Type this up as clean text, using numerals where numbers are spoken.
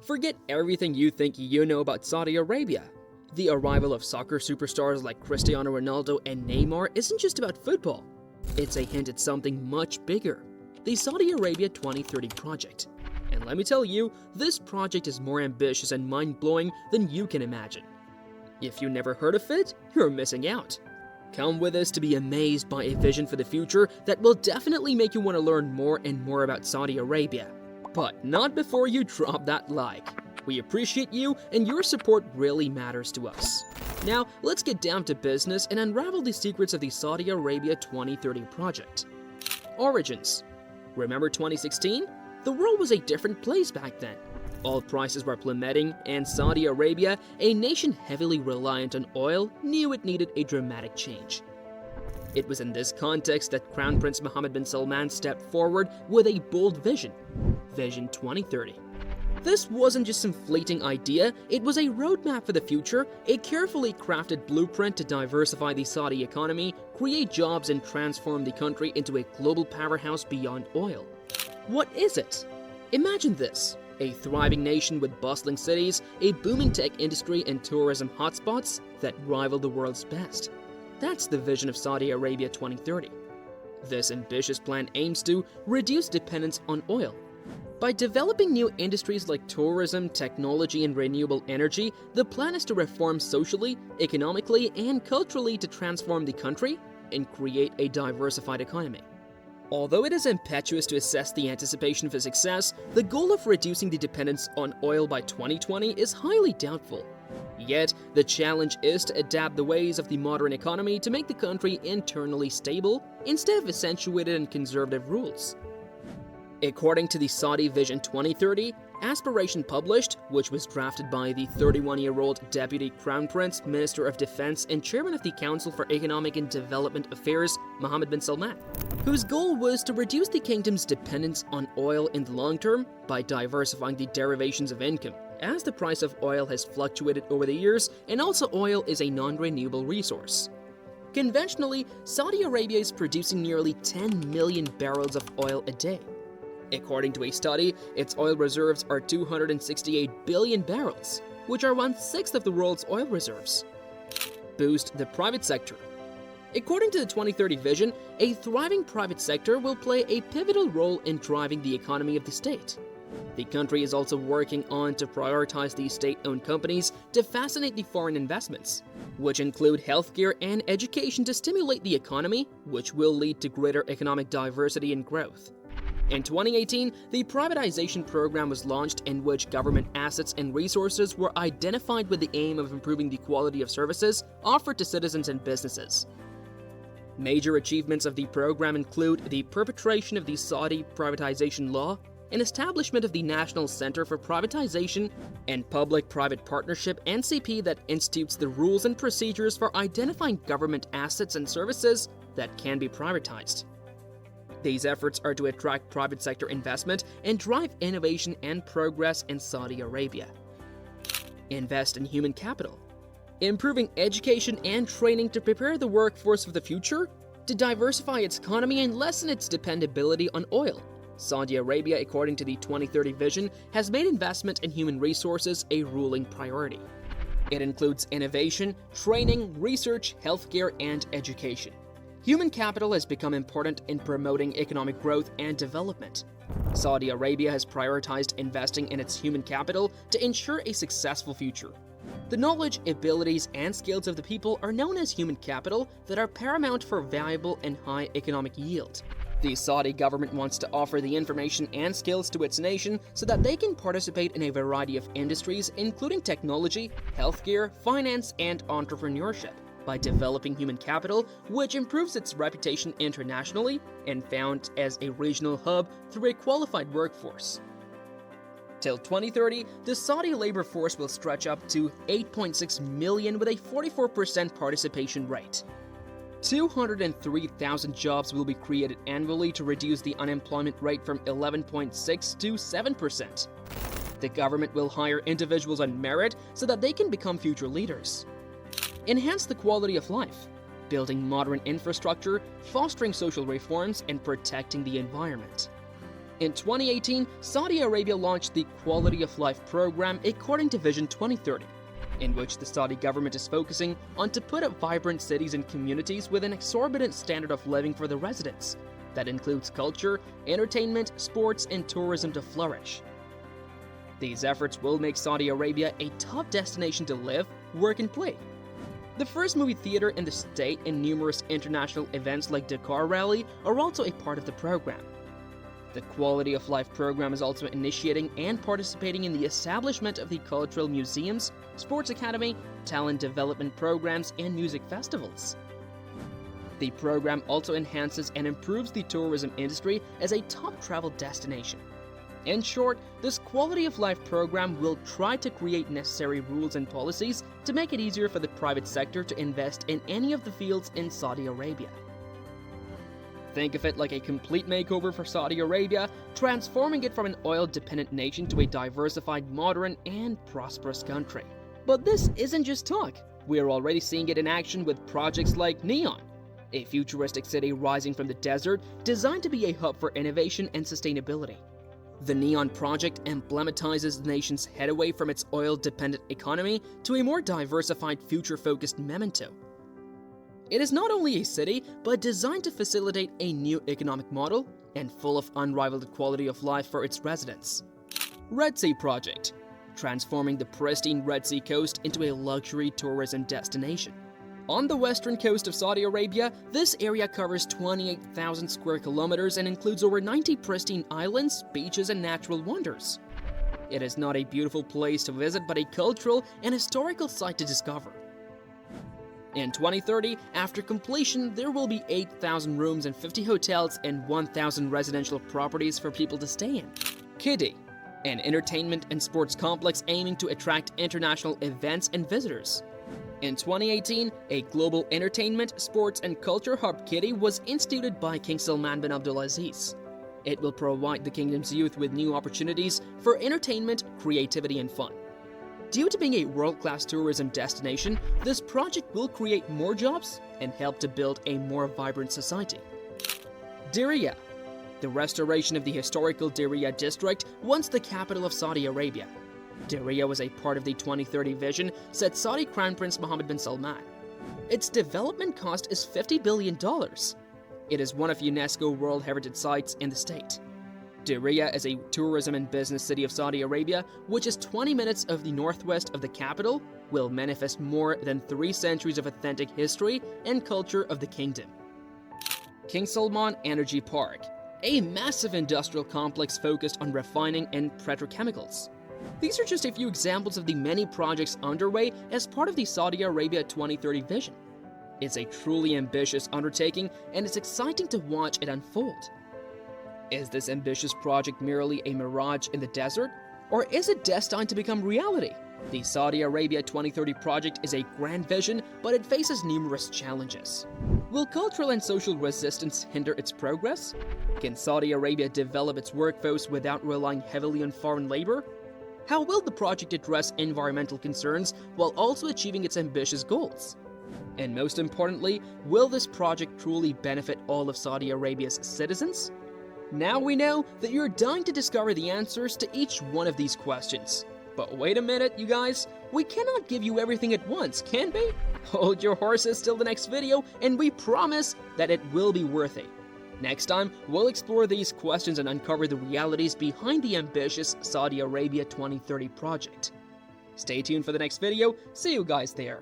Forget everything you think you know about Saudi Arabia. The arrival of soccer superstars like Cristiano Ronaldo and Neymar isn't just about football. It's a hint at something much bigger, the Saudi Arabia 2030 project. And let me tell you, this project is more ambitious and mind-blowing than you can imagine. If you never heard of it, you're missing out. Come with us to be amazed by a vision for the future that will definitely make you want to learn more and more about Saudi Arabia. But not before you drop that like. We appreciate you, and your support really matters to us. Now, let's get down to business and unravel the secrets of the Saudi Arabia 2030 project. Origins. Remember 2016? The world was a different place back then. Oil prices were plummeting, and Saudi Arabia, a nation heavily reliant on oil, knew it needed a dramatic change. It was in this context that Crown Prince Mohammed bin Salman stepped forward with a bold vision, Vision 2030. This wasn't just some fleeting idea, it was a roadmap for the future, a carefully crafted blueprint to diversify the Saudi economy, create jobs, and transform the country into a global powerhouse beyond oil. What is it? Imagine this. A thriving nation with bustling cities, a booming tech industry, and tourism hotspots that rival the world's best. That's the vision of Saudi Arabia 2030. This ambitious plan aims to reduce dependence on oil. By developing new industries like tourism, technology, and renewable energy, the plan is to reform socially, economically, and culturally to transform the country and create a diversified economy. Although it is impetuous to assess the anticipation for success, the goal of reducing the dependence on oil by 2020 is highly doubtful. Yet, the challenge is to adapt the ways of the modern economy to make the country internally stable instead of accentuated and conservative rules. According to the Saudi Vision 2030, aspiration published, which was drafted by the 31-year-old Deputy Crown Prince, Minister of Defense, and Chairman of the Council for Economic and Development Affairs, Mohammed bin Salman, whose goal was to reduce the kingdom's dependence on oil in the long term by diversifying the derivations of income, as the price of oil has fluctuated over the years, and also oil is a non-renewable resource. Conventionally, Saudi Arabia is producing nearly 10 million barrels of oil a day. According to a study, its oil reserves are 268 billion barrels, which are 1/6 of the world's oil reserves. Boost the private sector. According to the 2030 vision, a thriving private sector will play a pivotal role in driving the economy of the state. The country is also working on to prioritize these state-owned companies to fascinate the foreign investments, which include healthcare and education to stimulate the economy, which will lead to greater economic diversity and growth. In 2018, the privatization program was launched in which government assets and resources were identified with the aim of improving the quality of services offered to citizens and businesses. Major achievements of the program include the perpetration of the Saudi privatization law, an establishment of the National Center for Privatization and Public-Private Partnership (NCP) that institutes the rules and procedures for identifying government assets and services that can be privatized. These efforts are to attract private sector investment and drive innovation and progress in Saudi Arabia. Invest in human capital. Improving education and training to prepare the workforce for the future, to diversify its economy and lessen its dependability on oil. Saudi Arabia, according to the 2030 vision, has made investment in human resources a ruling priority. It includes innovation, training, research, healthcare, and education. Human capital has become important in promoting economic growth and development. Saudi Arabia has prioritized investing in its human capital to ensure a successful future. The knowledge, abilities, and skills of the people are known as human capital that are paramount for valuable and high economic yield. The Saudi government wants to offer the information and skills to its nation so that they can participate in a variety of industries, including technology, healthcare, finance, and entrepreneurship, by developing human capital, which improves its reputation internationally and found as a regional hub through a qualified workforce. Till 2030, the Saudi labor force will stretch up to 8.6 million with a 44% participation rate. 203,000 jobs will be created annually to reduce the unemployment rate from 11.6 to 7%. The government will hire individuals on merit so that they can become future leaders. Enhance the quality of life, building modern infrastructure, fostering social reforms, and protecting the environment. In 2018, Saudi Arabia launched the Quality of Life program according to Vision 2030, in which the Saudi government is focusing on to put up vibrant cities and communities with an exorbitant standard of living for the residents that includes culture, entertainment, sports, and tourism to flourish. These efforts will make Saudi Arabia a top destination to live, work, and play. The first movie theater in the state and numerous international events like Dakar Rally are also a part of the program. The Quality of Life program is also initiating and participating in the establishment of the cultural museums, sports academy, talent development programs, and music festivals. The program also enhances and improves the tourism industry as a top travel destination. In short, this Quality of Life program will try to create necessary rules and policies to make it easier for the private sector to invest in any of the fields in Saudi Arabia. Think of it like a complete makeover for Saudi Arabia, transforming it from an oil-dependent nation to a diversified, modern, and prosperous country. But this isn't just talk. We're already seeing it in action with projects like Neon, a futuristic city rising from the desert designed to be a hub for innovation and sustainability. The Neon project emblematizes the nation's head away from its oil-dependent economy to a more diversified, future-focused memento. It is not only a city, but designed to facilitate a new economic model and full of unrivaled quality of life for its residents. Red Sea Project, transforming the pristine Red Sea coast into a luxury tourism destination. On the western coast of Saudi Arabia, this area covers 28,000 square kilometers and includes over 90 pristine islands, beaches, and natural wonders. It is not a beautiful place to visit, but a cultural and historical site to discover. In 2030, after completion, there will be 8,000 rooms and 50 hotels and 1,000 residential properties for people to stay in. Kiddy, an entertainment and sports complex aiming to attract international events and visitors. In 2018, a global entertainment, sports, and culture hub Kiddy was instituted by King Salman bin Abdulaziz. It will provide the kingdom's youth with new opportunities for entertainment, creativity, and fun. Due to being a world-class tourism destination, this project will create more jobs and help to build a more vibrant society. Dera, the restoration of the historical Dera district, once the capital of Saudi Arabia. Dera was a part of the 2030 vision, said Saudi Crown Prince Mohammed bin Salman. Its development cost is $50 billion. It is one of UNESCO World Heritage Sites in the state. Dera is a tourism and business city of Saudi Arabia, which is 20 minutes of the northwest of the capital, will manifest more than 3 centuries of authentic history and culture of the kingdom. King Salman Energy Park, a massive industrial complex focused on refining and petrochemicals. These are just a few examples of the many projects underway as part of the Saudi Arabia 2030 vision. It's a truly ambitious undertaking, and it's exciting to watch it unfold. Is this ambitious project merely a mirage in the desert, or is it destined to become reality? The Saudi Arabia 2030 project is a grand vision, but it faces numerous challenges. Will cultural and social resistance hinder its progress? Can Saudi Arabia develop its workforce without relying heavily on foreign labor? How will the project address environmental concerns while also achieving its ambitious goals? And most importantly, will this project truly benefit all of Saudi Arabia's citizens? Now we know that you're dying to discover the answers to each one of these questions. But wait a minute, you guys, we cannot give you everything at once, can we? Hold your horses till the next video, and we promise that it will be worth it. Next time, we'll explore these questions and uncover the realities behind the ambitious Saudi Arabia 2030 project. Stay tuned for the next video. See you guys there.